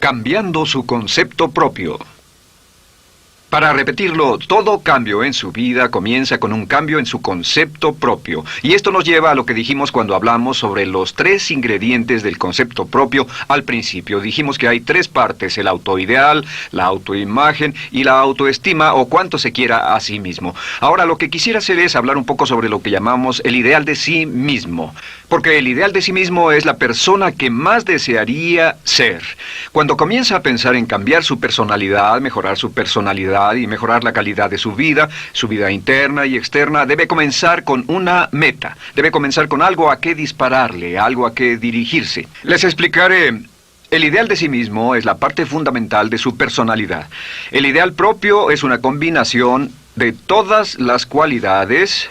Cambiando su concepto propio. Para repetirlo, todo cambio en su vida comienza con un cambio en su concepto propio. Y esto nos lleva a lo que dijimos cuando hablamos sobre los 3 ingredientes del concepto propio al principio. Dijimos que hay 3 partes: el autoideal, la autoimagen y la autoestima, o cuánto se quiera a sí mismo. Ahora, lo que quisiera hacer es hablar un poco sobre lo que llamamos el ideal de sí mismo. Porque el ideal de sí mismo es la persona que más desearía ser. Cuando comienza a pensar en cambiar su personalidad, mejorar su personalidad y mejorar la calidad de su vida interna y externa, debe comenzar con una meta. Debe comenzar con algo a qué dispararle, algo a qué dirigirse. Les explicaré. El ideal de sí mismo es la parte fundamental de su personalidad. El ideal propio es una combinación de todas las cualidades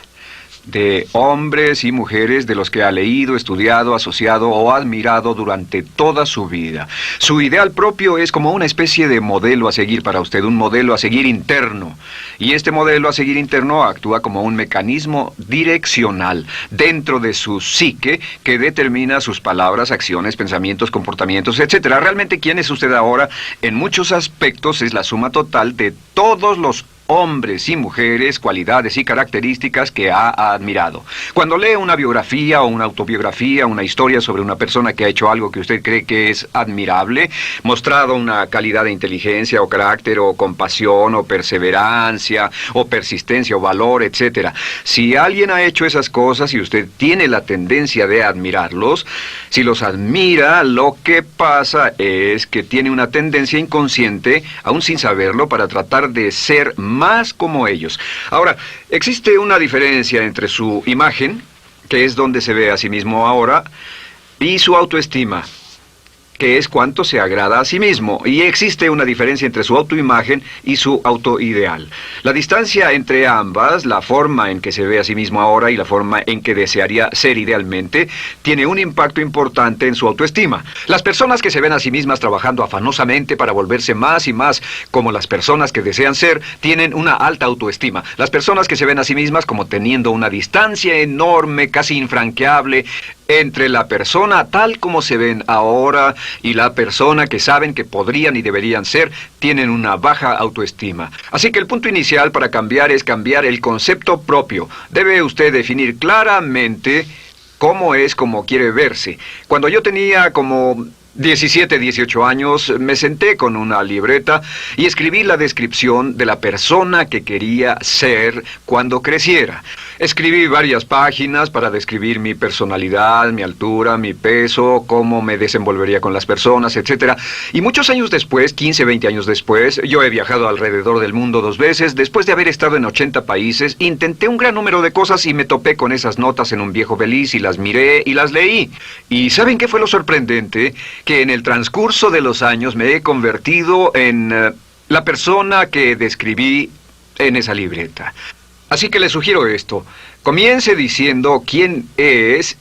de hombres y mujeres de los que ha leído, estudiado, asociado o admirado durante toda su vida. Su ideal propio es como una especie de modelo a seguir para usted, un modelo a seguir interno. Y este modelo a seguir interno actúa como un mecanismo direccional dentro de su psique que determina sus palabras, acciones, pensamientos, comportamientos, etc. Realmente, ¿quién es usted ahora? En muchos aspectos es la suma total de todos los hombres y mujeres, cualidades y características que ha admirado. Cuando lee una biografía o una autobiografía, una historia sobre una persona que ha hecho algo que usted cree que es admirable, mostrado una calidad de inteligencia o carácter o compasión o perseverancia o persistencia o valor, etc. Si alguien ha hecho esas cosas y usted tiene la tendencia de admirarlos, si los admira, lo que pasa es que tiene una tendencia inconsciente, aún sin saberlo, para tratar de ser más como ellos. Ahora, existe una diferencia entre su imagen, que es donde se ve a sí mismo ahora, y su autoestima, que es cuánto se agrada a sí mismo. Y existe una diferencia entre su autoimagen y su autoideal. La distancia entre ambas, la forma en que se ve a sí mismo ahora y la forma en que desearía ser idealmente, tiene un impacto importante en su autoestima. Las personas que se ven a sí mismas trabajando afanosamente para volverse más y más como las personas que desean ser, tienen una alta autoestima. Las personas que se ven a sí mismas como teniendo una distancia enorme, casi infranqueable, entre la persona tal como se ven ahora y la persona que saben que podrían y deberían ser, tienen una baja autoestima. Así que el punto inicial para cambiar es cambiar el concepto propio. Debe usted definir claramente cómo es como quiere verse. Cuando yo tenía como 17, 18 años, me senté con una libreta y escribí la descripción de la persona que quería ser cuando creciera. Escribí varias páginas para describir mi personalidad, mi altura, mi peso, cómo me desenvolvería con las personas, etc. Y muchos años después, 15, 20 años después, yo he viajado alrededor del mundo 2 veces. Después de haber estado en 80 países, intenté un gran número de cosas y me topé con esas notas en un viejo beliz y las miré y las leí. ¿Y saben qué fue lo sorprendente? Que en el transcurso de los años me he convertido en la persona que describí en esa libreta. Así que le sugiero esto: comience diciendo quién es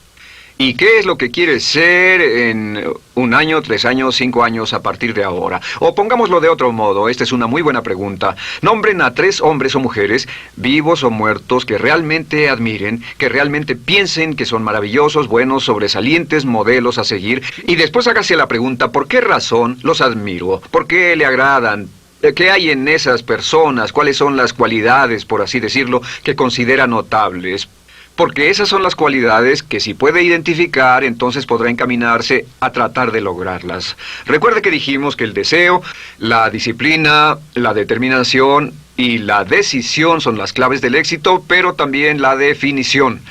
y qué es lo que quiere ser en 1 año, 3 años, 5 años a partir de ahora. O pongámoslo de otro modo, esta es una muy buena pregunta. Nombren a 3 hombres o mujeres, vivos o muertos, que realmente admiren, que realmente piensen que son maravillosos, buenos, sobresalientes, modelos a seguir. Y después hágase la pregunta: ¿por qué razón los admiro? ¿Por qué le agradan? ¿Qué hay en esas personas? ¿Cuáles son las cualidades, por así decirlo, que considera notables? Porque esas son las cualidades que, si puede identificar, entonces podrá encaminarse a tratar de lograrlas. Recuerde que dijimos que el deseo, la disciplina, la determinación y la decisión son las claves del éxito, pero también la definición.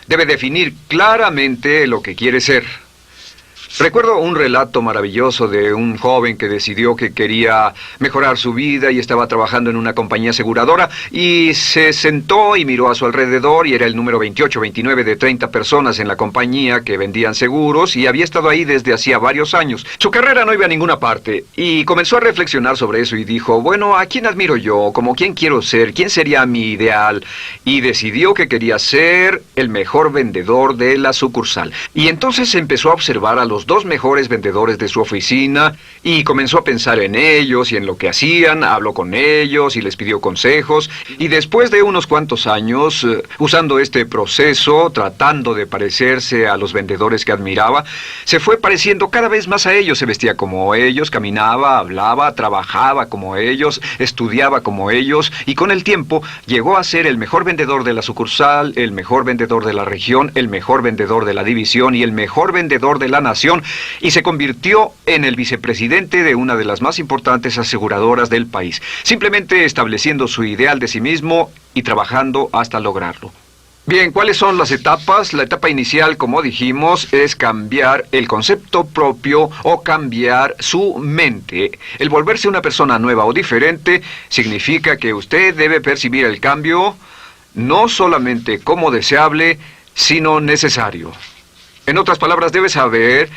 Debe definir claramente lo que quiere ser. Recuerdo un relato maravilloso de un joven que decidió que quería mejorar su vida y estaba trabajando en una compañía aseguradora y se sentó y miró a su alrededor y era el número 28, 29 de 30 personas en la compañía que vendían seguros y había estado ahí desde hacía varios años. Su carrera no iba a ninguna parte y comenzó a reflexionar sobre eso y dijo: bueno, ¿a quién admiro yo? ¿Como quién quiero ser? ¿Quién sería mi ideal? Y decidió que quería ser el mejor vendedor de la sucursal. Y entonces empezó a observar a los los dos mejores vendedores de su oficina y comenzó a pensar en ellos y en lo que hacían, habló con ellos y les pidió consejos. Y después de unos cuantos años, usando este proceso, tratando de parecerse a los vendedores que admiraba, se fue pareciendo cada vez más a ellos. Se vestía como ellos, caminaba, hablaba, trabajaba como ellos, estudiaba como ellos, y con el tiempo llegó a ser el mejor vendedor de la sucursal, el mejor vendedor de la región, el mejor vendedor de la división y el mejor vendedor de la nación, y se convirtió en el vicepresidente de una de las más importantes aseguradoras del país, simplemente estableciendo su ideal de sí mismo y trabajando hasta lograrlo. Bien, ¿cuáles son las etapas? La etapa inicial, como dijimos, es cambiar el concepto propio o cambiar su mente. El volverse una persona nueva o diferente significa que usted debe percibir el cambio no solamente como deseable, sino necesario. En otras palabras, debe saber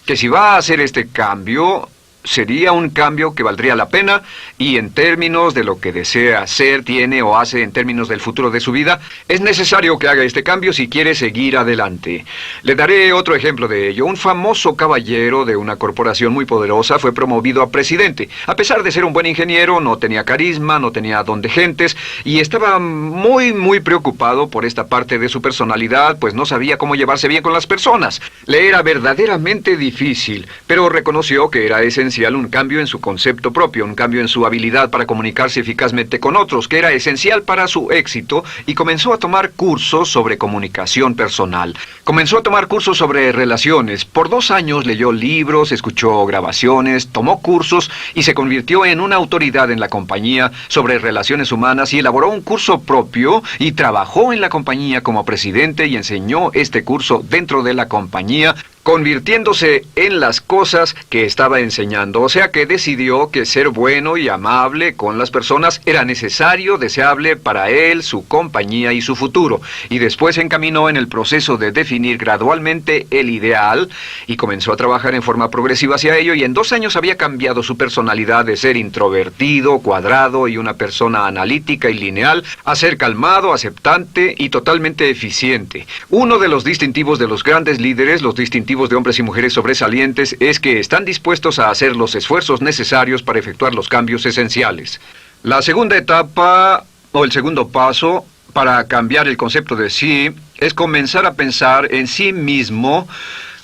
que si va a hacer este cambio, sería un cambio que valdría la pena, y en términos de lo que desea hacer, tiene o hace en términos del futuro de su vida, es necesario que haga este cambio si quiere seguir adelante. Le daré otro ejemplo de ello. Un famoso caballero de una corporación muy poderosa fue promovido a presidente. A pesar de ser un buen ingeniero, no tenía carisma, no tenía don de gentes, y estaba muy preocupado por esta parte de su personalidad, pues no sabía cómo llevarse bien con las personas. Le era verdaderamente difícil, pero reconoció que era esencial un cambio en su concepto propio, un cambio en su habilidad para comunicarse eficazmente con otros, que era esencial para su éxito, y comenzó a tomar cursos sobre comunicación personal. Comenzó a tomar cursos sobre relaciones. Por 2 años leyó libros, escuchó grabaciones, tomó cursos y se convirtió en una autoridad en la compañía sobre relaciones humanas, y elaboró un curso propio y trabajó en la compañía como presidente y enseñó este curso dentro de la compañía, convirtiéndose en las cosas que estaba enseñando. O sea que decidió que ser bueno y amable con las personas era necesario, deseable para él, su compañía y su futuro. Y después se encaminó en el proceso de definir gradualmente el ideal y comenzó a trabajar en forma progresiva hacia ello, y en 2 años había cambiado su personalidad de ser introvertido, cuadrado y una persona analítica y lineal a ser calmado, aceptante y totalmente eficiente. Uno de los distintivos de los grandes líderes, los distintivos de hombres y mujeres sobresalientes, es que están dispuestos a hacer los esfuerzos necesarios para efectuar los cambios esenciales. La segunda etapa, o el segundo paso, para cambiar el concepto de sí, es comenzar a pensar en sí mismo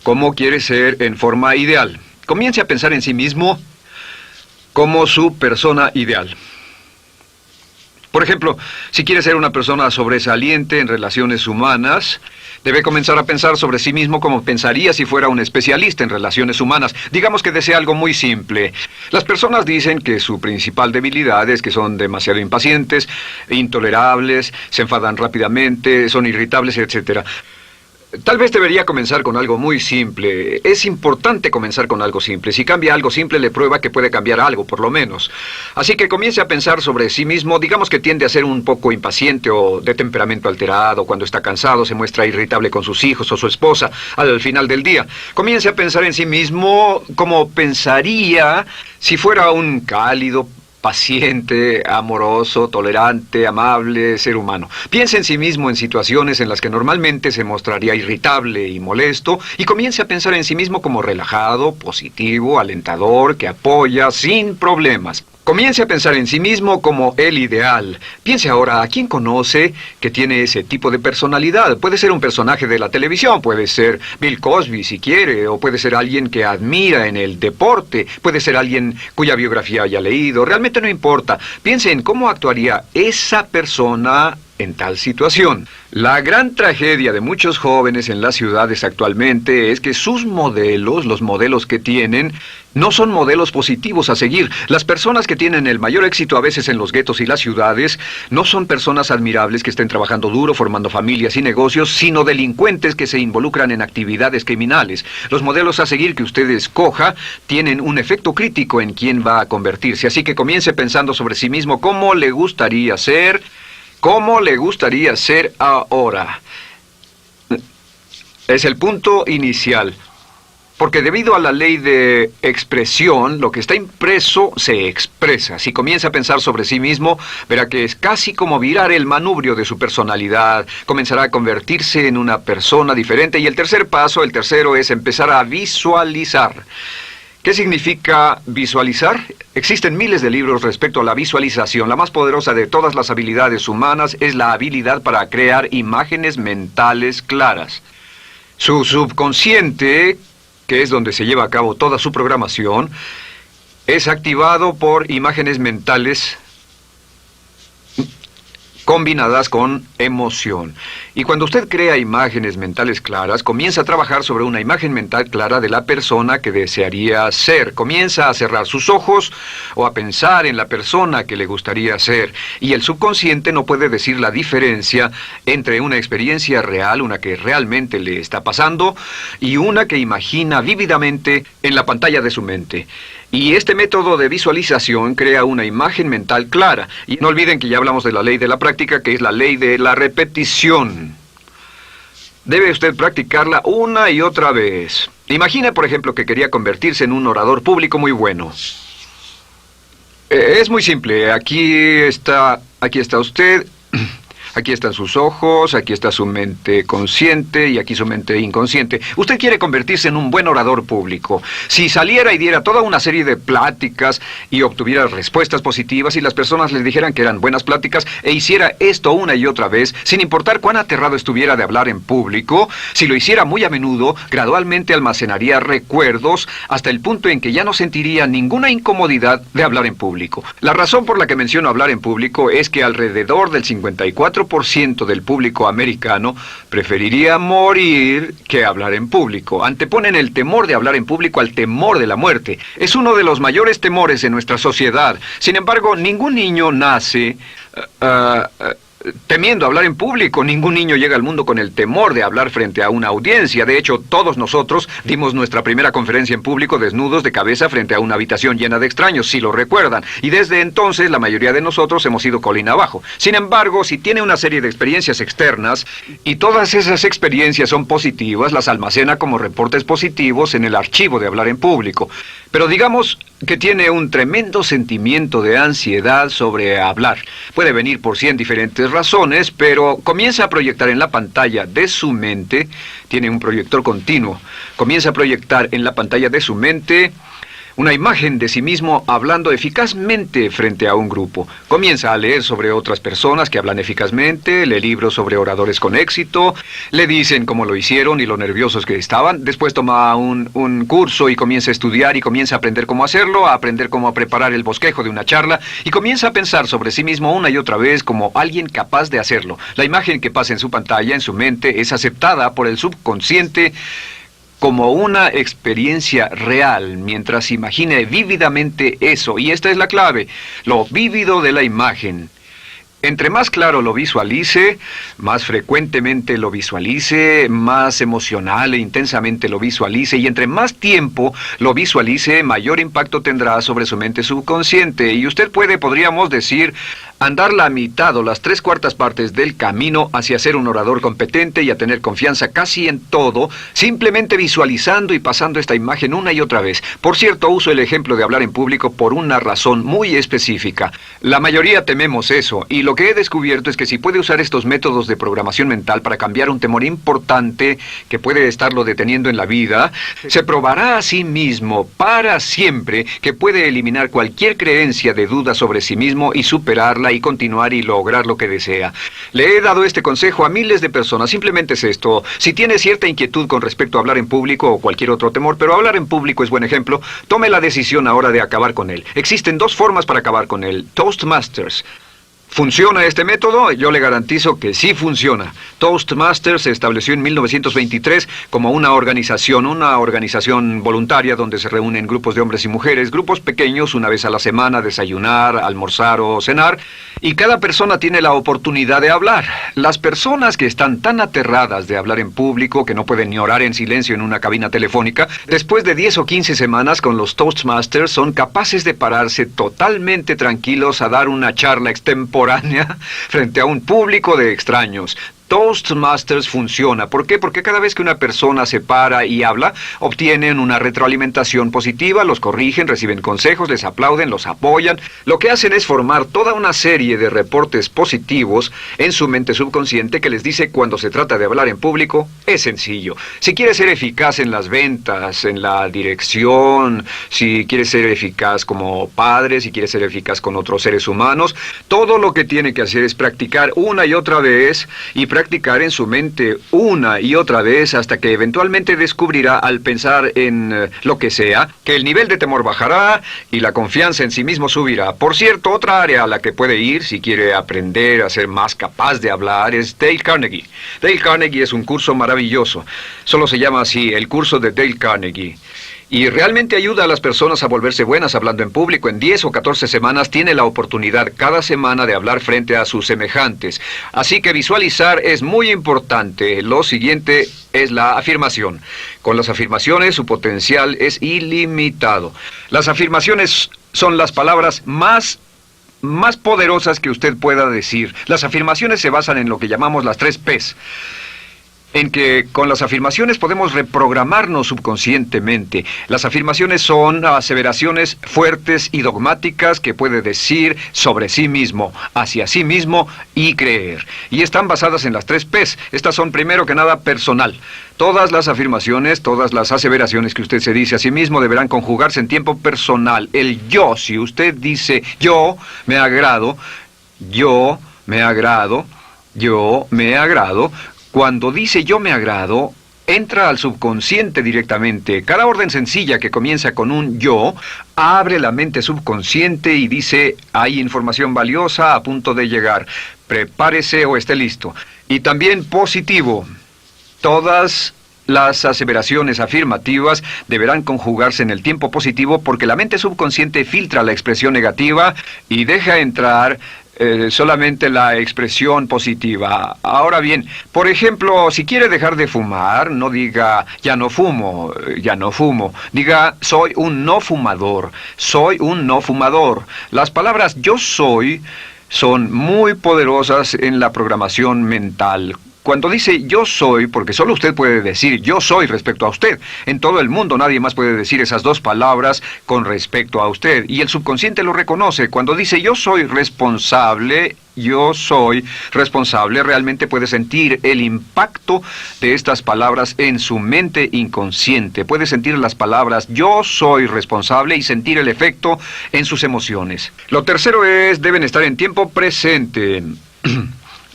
como quiere ser en forma ideal. Comience a pensar en sí mismo como su persona ideal. Por ejemplo, si quiere ser una persona sobresaliente en relaciones humanas, debe comenzar a pensar sobre sí mismo como pensaría si fuera un especialista en relaciones humanas. Digamos que desea algo muy simple. Las personas dicen que su principal debilidad es que son demasiado impacientes, intolerables, se enfadan rápidamente, son irritables, etc. Tal vez debería comenzar con algo muy simple. Es importante comenzar con algo simple. Si cambia algo simple, le prueba que puede cambiar algo, por lo menos. Así que comience a pensar sobre sí mismo. Digamos que tiende a ser un poco impaciente o de temperamento alterado. Cuando está cansado, se muestra irritable con sus hijos o su esposa al final del día. Comience a pensar en sí mismo como pensaría si fuera un cálido, paciente, amoroso, tolerante, amable ser humano. Piense en sí mismo en situaciones en las que normalmente se mostraría irritable y molesto, y comience a pensar en sí mismo como relajado, positivo, alentador, que apoya sin problemas. Comience a pensar en sí mismo como el ideal. Piense ahora a quién conoce que tiene ese tipo de personalidad. Puede ser un personaje de la televisión, puede ser Bill Cosby si quiere, o puede ser alguien que admira en el deporte, puede ser alguien cuya biografía haya leído. Realmente no importa. Piense en cómo actuaría esa persona en tal situación. La gran tragedia de muchos jóvenes en las ciudades actualmente es que sus modelos, los modelos que tienen, no son modelos positivos a seguir. Las personas que tienen el mayor éxito a veces en los guetos y las ciudades no son personas admirables que estén trabajando duro, formando familias y negocios, sino delincuentes que se involucran en actividades criminales. Los modelos a seguir que usted escoja tienen un efecto crítico en quién va a convertirse. Así que comience pensando sobre sí mismo cómo le gustaría ser. ¿Cómo le gustaría ser ahora? Es el punto inicial. Porque debido a la ley de expresión, lo que está impreso se expresa. Si comienza a pensar sobre sí mismo, verá que es casi como virar el manubrio de su personalidad. Comenzará a convertirse en una persona diferente. Y el tercer paso, el tercero, es empezar a visualizar. ¿Qué significa visualizar? Existen miles de libros respecto a la visualización. La más poderosa de todas las habilidades humanas es la habilidad para crear imágenes mentales claras. Su subconsciente, que es donde se lleva a cabo toda su programación, es activado por imágenes mentales combinadas con emoción. Y cuando usted crea imágenes mentales claras, comienza a trabajar sobre una imagen mental clara de la persona que desearía ser. Comienza a cerrar sus ojos o a pensar en la persona que le gustaría ser. Y el subconsciente no puede decir la diferencia entre una experiencia real, una que realmente le está pasando, y una que imagina vívidamente en la pantalla de su mente. Y este método de visualización crea una imagen mental clara. Y no olviden que ya hablamos de la ley de la práctica, que es la ley de la repetición. Debe usted practicarla una y otra vez. Imagine, por ejemplo, que quería convertirse en un orador público muy bueno. Es muy simple. Aquí está usted. Aquí están sus ojos, aquí está su mente consciente y aquí su mente inconsciente. Usted quiere convertirse en un buen orador público. Si saliera y diera toda una serie de pláticas y obtuviera respuestas positivas y las personas le dijeran que eran buenas pláticas e hiciera esto una y otra vez, sin importar cuán aterrado estuviera de hablar en público, si lo hiciera muy a menudo, gradualmente almacenaría recuerdos hasta el punto en que ya no sentiría ninguna incomodidad de hablar en público. La razón por la que menciono hablar en público es que alrededor del 54% del público americano preferiría morir que hablar en público. Anteponen el temor de hablar en público al temor de la muerte. Es uno de los mayores temores en nuestra sociedad. Sin embargo, ningún niño nace temiendo hablar en público. Ningún niño llega al mundo con el temor de hablar frente a una audiencia. De hecho, todos nosotros dimos nuestra primera conferencia en público desnudos de cabeza frente a una habitación llena de extraños, si lo recuerdan. Y desde entonces, la mayoría de nosotros hemos ido colina abajo. Sin embargo, si tiene una serie de experiencias externas, y todas esas experiencias son positivas, las almacena como reportes positivos en el archivo de hablar en público. Pero digamos que tiene un tremendo sentimiento de ansiedad sobre hablar. Puede venir por 100 diferentes razones, pero comienza a proyectar en la pantalla de su mente, tiene un proyector continuo, comienza a proyectar en la pantalla de su mente una imagen de sí mismo hablando eficazmente frente a un grupo. Comienza a leer sobre otras personas que hablan eficazmente, lee libros sobre oradores con éxito, le dicen cómo lo hicieron y lo nerviosos que estaban. Después toma un curso y comienza a estudiar y comienza a aprender cómo hacerlo, a aprender cómo preparar el bosquejo de una charla y comienza a pensar sobre sí mismo una y otra vez como alguien capaz de hacerlo. La imagen que pasa en su pantalla, en su mente, es aceptada por el subconsciente como una experiencia real, mientras imagine vívidamente eso. Y esta es la clave, lo vívido de la imagen. Entre más claro lo visualice, más frecuentemente lo visualice, más emocional e intensamente lo visualice, y entre más tiempo lo visualice, mayor impacto tendrá sobre su mente subconsciente. Y usted podríamos decir, andar la mitad o las 3/4 partes del camino hacia ser un orador competente y a tener confianza casi en todo, simplemente visualizando y pasando esta imagen una y otra vez. Por cierto, uso el ejemplo de hablar en público por una razón muy específica. La mayoría tememos eso, y lo que he descubierto es que si puede usar estos métodos de programación mental para cambiar un temor importante que puede estarlo deteniendo en la vida, se probará a sí mismo para siempre que puede eliminar cualquier creencia de duda sobre sí mismo y superarla y continuar y lograr lo que desea. Le he dado este consejo a miles de personas. Simplemente es esto: si tiene cierta inquietud con respecto a hablar en público o cualquier otro temor, pero hablar en público es buen ejemplo, tome la decisión ahora de acabar con él. Existen 2 formas para acabar con él. Toastmasters. ¿Funciona este método? Yo le garantizo que sí funciona. Toastmasters se estableció en 1923 como una organización voluntaria donde se reúnen grupos de hombres y mujeres, grupos pequeños, una vez a la semana, desayunar, almorzar o cenar, y cada persona tiene la oportunidad de hablar. Las personas que están tan aterradas de hablar en público que no pueden ni orar en silencio en una cabina telefónica, después de 10 o 15 semanas con los Toastmasters son capaces de pararse totalmente tranquilos a dar una charla extemporánea frente a un público de extraños. Toastmasters funciona. ¿Por qué? Porque cada vez que una persona se para y habla, obtienen una retroalimentación positiva, los corrigen, reciben consejos, les aplauden, los apoyan. Lo que hacen es formar toda una serie de reportes positivos en su mente subconsciente que les dice cuando se trata de hablar en público, es sencillo. Si quieres ser eficaz en las ventas, en la dirección, si quieres ser eficaz como padre, si quieres ser eficaz con otros seres humanos, todo lo que tiene que hacer es practicar una y otra vez y practicar en su mente una y otra vez hasta que eventualmente descubrirá al pensar en lo que sea, que el nivel de temor bajará y la confianza en sí mismo subirá. Por cierto, otra área a la que puede ir si quiere aprender a ser más capaz de hablar es Dale Carnegie. Dale Carnegie es un curso maravilloso. Solo se llama así, el curso de Dale Carnegie. Y realmente ayuda a las personas a volverse buenas hablando en público. En 10 o 14 semanas tiene la oportunidad cada semana de hablar frente a sus semejantes. Así que visualizar es muy importante. Lo siguiente es la afirmación. Con las afirmaciones su potencial es ilimitado. Las afirmaciones son las palabras más poderosas que usted pueda decir. Las afirmaciones se basan en lo que llamamos las 3 Ps. En que con las afirmaciones podemos reprogramarnos subconscientemente. Las afirmaciones son aseveraciones fuertes y dogmáticas que puede decir sobre sí mismo, hacia sí mismo y creer. Y están basadas en las 3 Ps. Estas son primero que nada personal. Todas las afirmaciones, todas las aseveraciones que usted se dice a sí mismo deberán conjugarse en tiempo personal. El yo, si usted dice yo me agrado, yo me agrado, yo me agrado. Cuando dice yo me agrado, entra al subconsciente directamente. Cada orden sencilla que comienza con un yo, abre la mente subconsciente y dice, hay información valiosa a punto de llegar. Prepárese o esté listo. Y también positivo. Todas las aseveraciones afirmativas deberán conjugarse en el tiempo positivo porque la mente subconsciente filtra la expresión negativa y deja entrar solamente la expresión positiva. Ahora bien, por ejemplo, si quiere dejar de fumar, no diga ya no fumo, ya no fumo. Diga soy un no fumador, soy un no fumador. Las palabras yo soy son muy poderosas en la programación mental. Cuando dice yo soy, porque solo usted puede decir yo soy respecto a usted. En todo el mundo nadie más puede decir esas 2 palabras con respecto a usted. Y el subconsciente lo reconoce. Cuando dice yo soy responsable, realmente puede sentir el impacto de estas palabras en su mente inconsciente. Puede sentir las palabras yo soy responsable y sentir el efecto en sus emociones. Lo tercero es, deben estar en tiempo presente.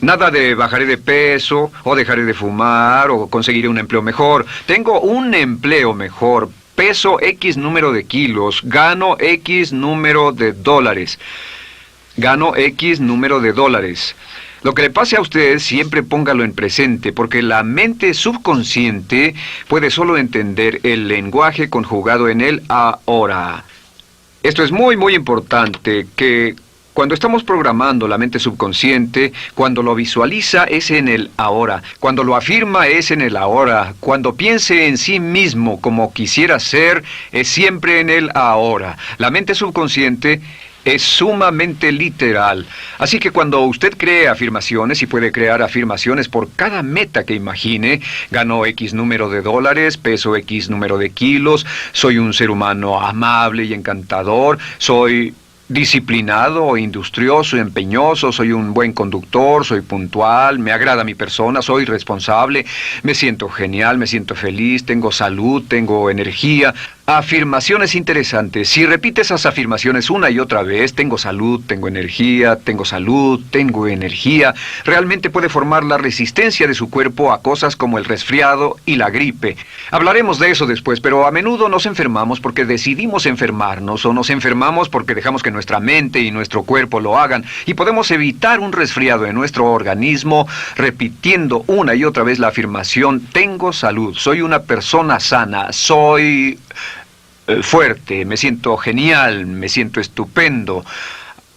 Nada de bajaré de peso, o dejaré de fumar, o conseguiré un empleo mejor. Tengo un empleo mejor, peso X número de kilos, gano X número de dólares. Gano X número de dólares. Lo que le pase a usted, siempre póngalo en presente, porque la mente subconsciente puede solo entender el lenguaje conjugado en el ahora. Esto es muy, muy importante, que cuando estamos programando la mente subconsciente, cuando lo visualiza es en el ahora, cuando lo afirma es en el ahora, cuando piense en sí mismo como quisiera ser, es siempre en el ahora. La mente subconsciente es sumamente literal. Así que cuando usted cree afirmaciones, y puede crear afirmaciones por cada meta que imagine, gano X número de dólares, peso X número de kilos, soy un ser humano amable y encantador, soy disciplinado, industrioso, empeñoso, soy un buen conductor, soy puntual, me agrada mi persona, soy responsable, me siento genial, me siento feliz, tengo salud, tengo energía. Afirmaciones interesantes. Si repite esas afirmaciones una y otra vez, tengo salud, tengo energía, tengo salud, tengo energía, realmente puede formar la resistencia de su cuerpo a cosas como el resfriado y la gripe. Hablaremos de eso después, pero a menudo nos enfermamos porque decidimos enfermarnos o nos enfermamos porque dejamos que nuestra mente y nuestro cuerpo lo hagan, y podemos evitar un resfriado en nuestro organismo repitiendo una y otra vez la afirmación tengo salud, soy una persona sana, soy fuerte, me siento genial, me siento estupendo.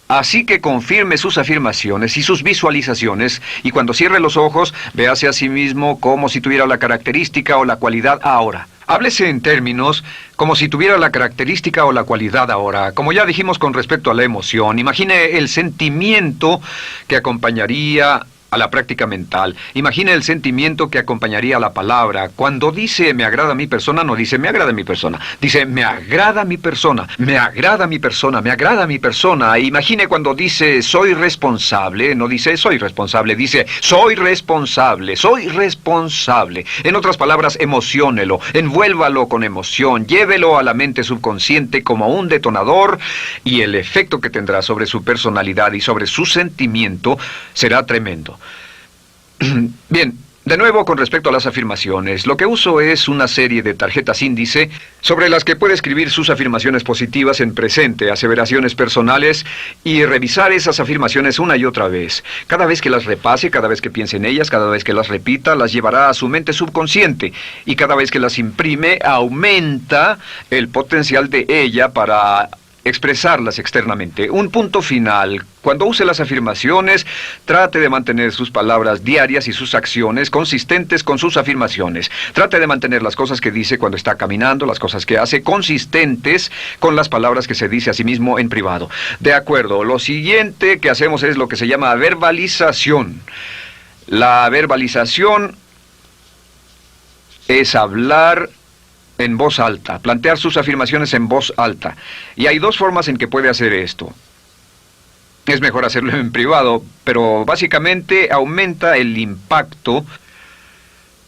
Así que confirme sus afirmaciones y sus visualizaciones, y cuando cierre los ojos, véase a sí mismo como si tuviera la característica o la cualidad ahora. Háblese en términos como si tuviera la característica o la cualidad ahora. Como ya dijimos con respecto a la emoción, imagine el sentimiento que acompañaría a la práctica mental. Imagine el sentimiento que acompañaría a la palabra. Cuando dice me agrada mi persona, no dice me agrada mi persona. Dice me agrada mi persona, me agrada mi persona, me agrada mi persona. Imagine cuando dice soy responsable, no dice soy responsable, dice soy responsable, soy responsable. En otras palabras, emociónelo, envuélvalo con emoción, llévelo a la mente subconsciente como un detonador y el efecto que tendrá sobre su personalidad y sobre su sentimiento será tremendo. Bien, de nuevo con respecto a las afirmaciones, lo que uso es una serie de tarjetas índice sobre las que puede escribir sus afirmaciones positivas en presente, aseveraciones personales y revisar esas afirmaciones una y otra vez. Cada vez que las repase, cada vez que piense en ellas, cada vez que las repita, las llevará a su mente subconsciente y cada vez que las imprime, aumenta el potencial de ella para expresarlas externamente. Un punto final. Cuando use las afirmaciones, trate de mantener sus palabras diarias y sus acciones consistentes con sus afirmaciones. Trate de mantener las cosas que dice cuando está caminando, las cosas que hace, consistentes con las palabras que se dice a sí mismo en privado. De acuerdo, lo siguiente que hacemos es lo que se llama verbalización. La verbalización es hablar en voz alta, plantear sus afirmaciones en voz alta. Y hay dos formas en que puede hacer esto. Es mejor hacerlo en privado, pero básicamente aumenta el impacto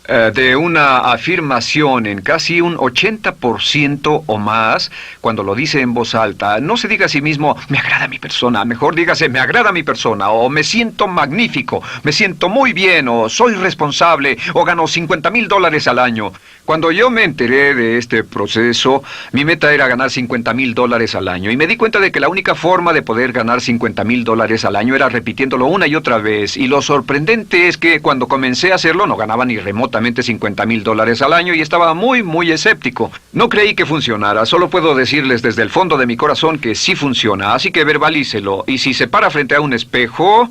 de una afirmación en casi un 80% o más cuando lo dice en voz alta. No se diga a sí mismo, me agrada mi persona, mejor dígase, me agrada mi persona, o me siento magnífico, me siento muy bien, o soy responsable, o gano $50,000 al año. Cuando yo me enteré de este proceso, mi meta era ganar $50,000 al año, y me di cuenta de que la única forma de poder ganar $50,000 al año era repitiéndolo una y otra vez, y lo sorprendente es que cuando comencé a hacerlo no ganaba ni remotamente $50,000 al año y estaba muy escéptico. No creí que funcionara, solo puedo decirles desde el fondo de mi corazón que sí funciona, así que verbalícelo. Y si se para frente a un espejo,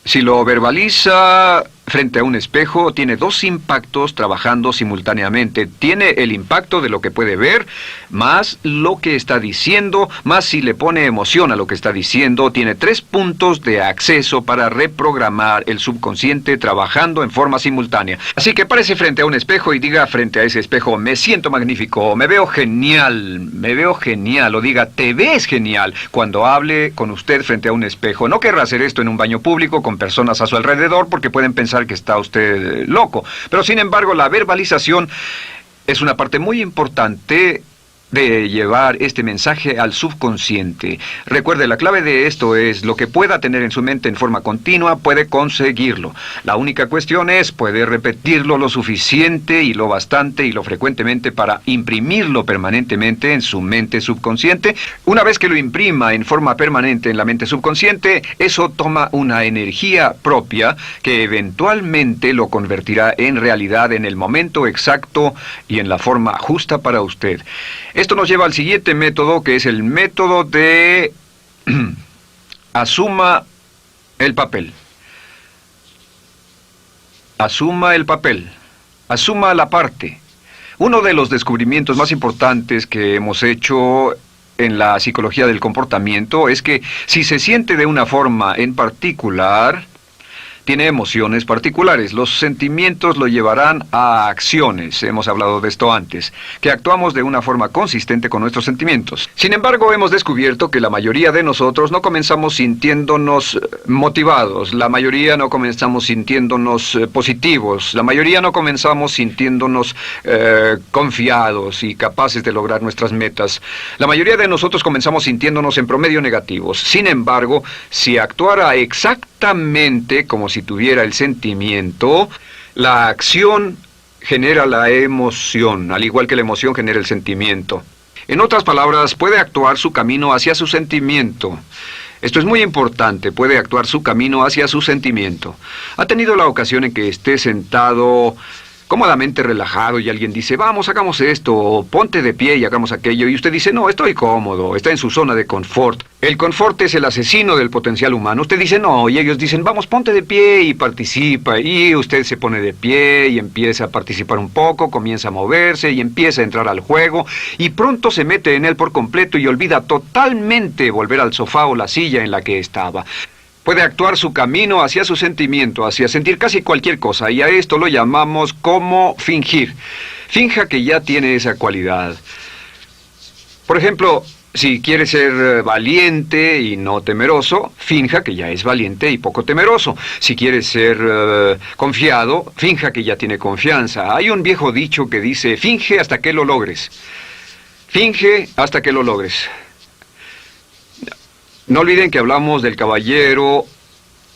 si lo verbaliza frente a un espejo, tiene dos impactos trabajando simultáneamente. Tiene el impacto de lo que puede ver, más lo que está diciendo, más si le pone emoción a lo que está diciendo. Tiene 3 puntos de acceso para reprogramar el subconsciente trabajando en forma simultánea. Así que párese frente a un espejo y diga frente a ese espejo, me siento magnífico, me veo genial, o diga, te ves genial, cuando hable con usted frente a un espejo. No querrá hacer esto en un baño público con personas a su alrededor porque pueden pensar que está usted loco. Pero sin embargo, la verbalización es una parte muy importante de llevar este mensaje al subconsciente. Recuerde, la clave de esto es lo que pueda tener en su mente en forma continua, puede conseguirlo. La única cuestión es, puede repetirlo lo suficiente y lo bastante y lo frecuentemente para imprimirlo permanentemente en su mente subconsciente. Una vez que lo imprima en forma permanente en la mente subconsciente, eso toma una energía propia que eventualmente lo convertirá en realidad en el momento exacto y en la forma justa para usted. Esto nos lleva al siguiente método, que es el método de asuma el papel. Asuma el papel. Asuma la parte. Uno de los descubrimientos más importantes que hemos hecho en la psicología del comportamiento es que si se siente de una forma en particular, tiene emociones particulares. Los sentimientos lo llevarán a acciones, hemos hablado de esto antes, que actuamos de una forma consistente con nuestros sentimientos. Sin embargo, hemos descubierto que la mayoría de nosotros no comenzamos sintiéndonos motivados, la mayoría no comenzamos sintiéndonos positivos, la mayoría no comenzamos sintiéndonos confiados y capaces de lograr nuestras metas. La mayoría de nosotros comenzamos sintiéndonos en promedio negativos. Sin embargo, si actuara exactamente como si tuviera el sentimiento, la acción genera la emoción, al igual que la emoción genera el sentimiento. En otras palabras, puede actuar su camino hacia su sentimiento. Esto es muy importante, puede actuar su camino hacia su sentimiento. ¿Ha tenido la ocasión en que esté sentado cómodamente relajado y alguien dice, vamos, hagamos esto, o ponte de pie y hagamos aquello, y usted dice, no, estoy cómodo, está en su zona de confort? El confort es el asesino del potencial humano. Usted dice, no, y ellos dicen, vamos, ponte de pie y participa, y usted se pone de pie y empieza a participar un poco, comienza a moverse y empieza a entrar al juego, y pronto se mete en él por completo y olvida totalmente volver al sofá o la silla en la que estaba. Puede actuar su camino hacia su sentimiento, hacia sentir casi cualquier cosa, y a esto lo llamamos como fingir. Finja que ya tiene esa cualidad. Por ejemplo, si quiere ser valiente y no temeroso, finja que ya es valiente y poco temeroso. Si quiere ser confiado, finja que ya tiene confianza. Hay un viejo dicho que dice, finge hasta que lo logres. Finge hasta que lo logres. No olviden que hablamos del caballero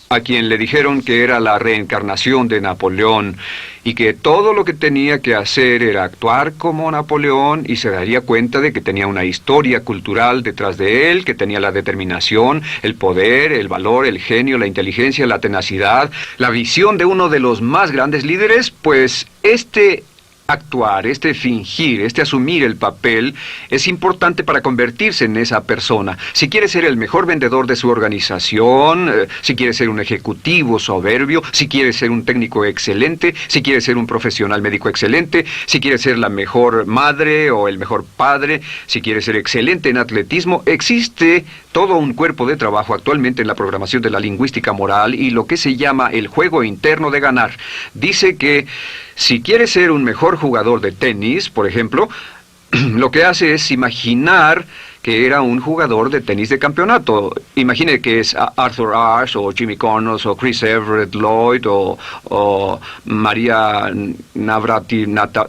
a quien le dijeron que era la reencarnación de Napoleón y que todo lo que tenía que hacer era actuar como Napoleón y se daría cuenta de que tenía una historia cultural detrás de él, que tenía la determinación, el poder, el valor, el genio, la inteligencia, la tenacidad, la visión de uno de los más grandes líderes. Pues actuar, fingir, asumir el papel es importante para convertirse en esa persona. Si quiere ser el mejor vendedor de su organización, si quiere ser un ejecutivo soberbio, si quiere ser un técnico excelente, si quiere ser un profesional médico excelente, si quiere ser la mejor madre o el mejor padre, si quiere ser excelente en atletismo, existe todo un cuerpo de trabajo actualmente en la programación de la lingüística moral y lo que se llama el juego interno de ganar. Dice que si quiere ser un mejor jugador de tenis, por ejemplo, lo que hace es imaginar que era un jugador de tenis de campeonato. Imagine que es Arthur Ashe, o Jimmy Connors, o Chris Everett Lloyd, o María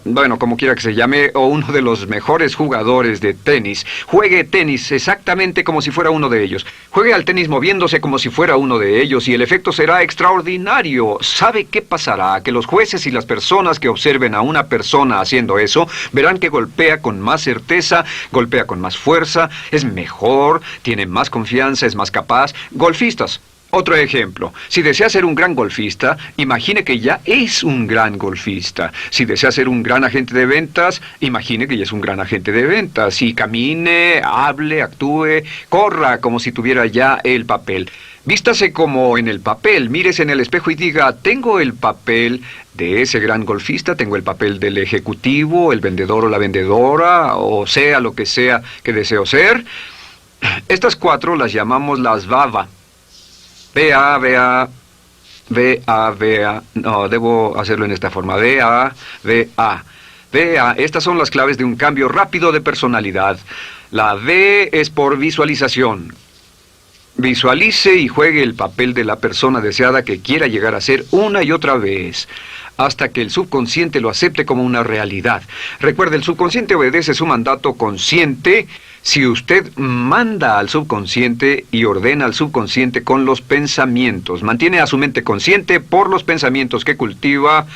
bueno, como quiera que se llame, o uno de los mejores jugadores de tenis. Juegue tenis exactamente como si fuera uno de ellos. Juegue al tenis moviéndose como si fuera uno de ellos y el efecto será extraordinario. ¿Sabe qué pasará? Que los jueces y las personas que observen a una persona haciendo eso verán que golpea con más certeza, golpea con más fuerza, es mejor, tiene más confianza, es más capaz. Golfistas. Otro ejemplo. Si desea ser un gran golfista, imagine que ya es un gran golfista. Si desea ser un gran agente de ventas, imagine que ya es un gran agente de ventas. Y camine, hable, actúe, corra como si tuviera ya el papel. Vístase como en el papel, mírese en el espejo y diga, tengo el papel de ese gran golfista, tengo el papel del ejecutivo, el vendedor o la vendedora, o sea lo que sea que deseo ser. Estas 4 las llamamos las VAVA. No, debo hacerlo en esta forma. VA. Estas son las claves de un cambio rápido de personalidad. La V es por visualización. Visualice y juegue el papel de la persona deseada que quiera llegar a ser una y otra vez, hasta que el subconsciente lo acepte como una realidad. Recuerde, el subconsciente obedece su mandato consciente. Si usted manda al subconsciente y ordena al subconsciente con los pensamientos, mantiene a su mente consciente por los pensamientos que cultiva,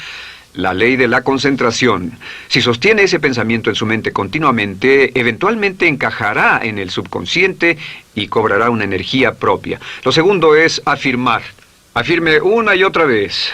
la ley de la concentración. Si sostiene ese pensamiento en su mente continuamente, eventualmente encajará en el subconsciente y cobrará una energía propia. Lo segundo es afirmar. Afirme una y otra vez.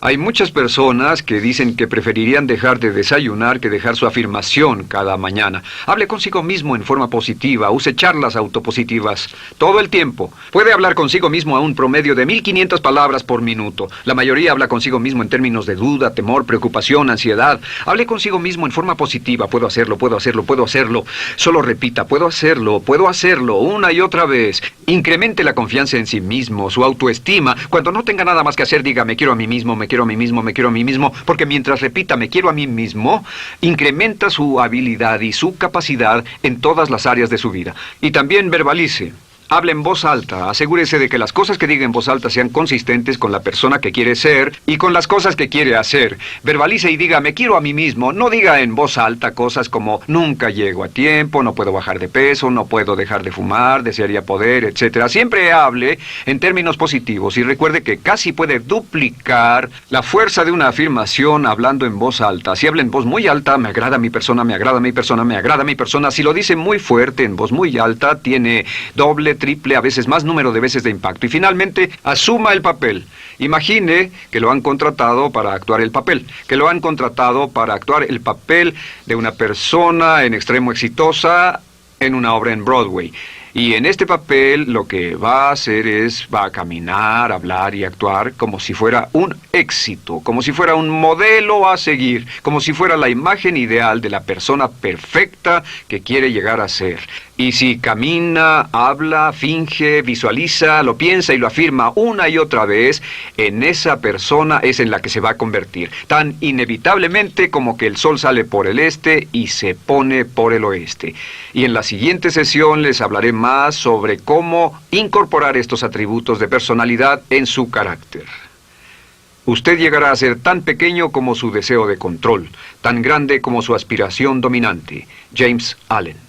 Hay muchas personas que dicen que preferirían dejar de desayunar que dejar su afirmación cada mañana. Hable consigo mismo en forma positiva, use charlas autopositivas todo el tiempo. Puede hablar consigo mismo a un promedio de 1500 palabras por minuto. La mayoría habla consigo mismo en términos de duda, temor, preocupación, ansiedad. Hable consigo mismo en forma positiva. Puedo hacerlo, puedo hacerlo, puedo hacerlo. Solo repita, puedo hacerlo, una y otra vez. Incremente la confianza en sí mismo, su autoestima. Cuando no tenga nada más que hacer, diga, me quiero a mí mismo, me quiero a mí mismo, me quiero a mí mismo, porque mientras repita, me quiero a mí mismo, incrementa su habilidad y su capacidad en todas las áreas de su vida. Y también verbalice. Hable en voz alta, asegúrese de que las cosas que diga en voz alta sean consistentes con la persona que quiere ser y con las cosas que quiere hacer. Verbalice y diga, me quiero a mí mismo. No diga en voz alta cosas como, nunca llego a tiempo, no puedo bajar de peso, no puedo dejar de fumar, desearía poder, etc. Siempre hable en términos positivos y recuerde que casi puede duplicar la fuerza de una afirmación hablando en voz alta. Si habla en voz muy alta, me agrada mi persona, me agrada mi persona, me agrada mi persona. Si lo dice muy fuerte, en voz muy alta, tiene doble, triple, a veces más número de veces de impacto. Y finalmente, asuma el papel. Imagine que lo han contratado para actuar el papel, que lo han contratado para actuar el papel de una persona en extremo exitosa en una obra en Broadway. Y en este papel lo que va a hacer es, va a caminar, hablar y actuar como si fuera un éxito, como si fuera un modelo a seguir, como si fuera la imagen ideal de la persona perfecta que quiere llegar a ser. Y si camina, habla, finge, visualiza, lo piensa y lo afirma una y otra vez, en esa persona es en la que se va a convertir, tan inevitablemente como que el sol sale por el este y se pone por el oeste. Y en la siguiente sesión les hablaré más sobre cómo incorporar estos atributos de personalidad en su carácter. Usted llegará a ser tan pequeño como su deseo de control, tan grande como su aspiración dominante. James Allen.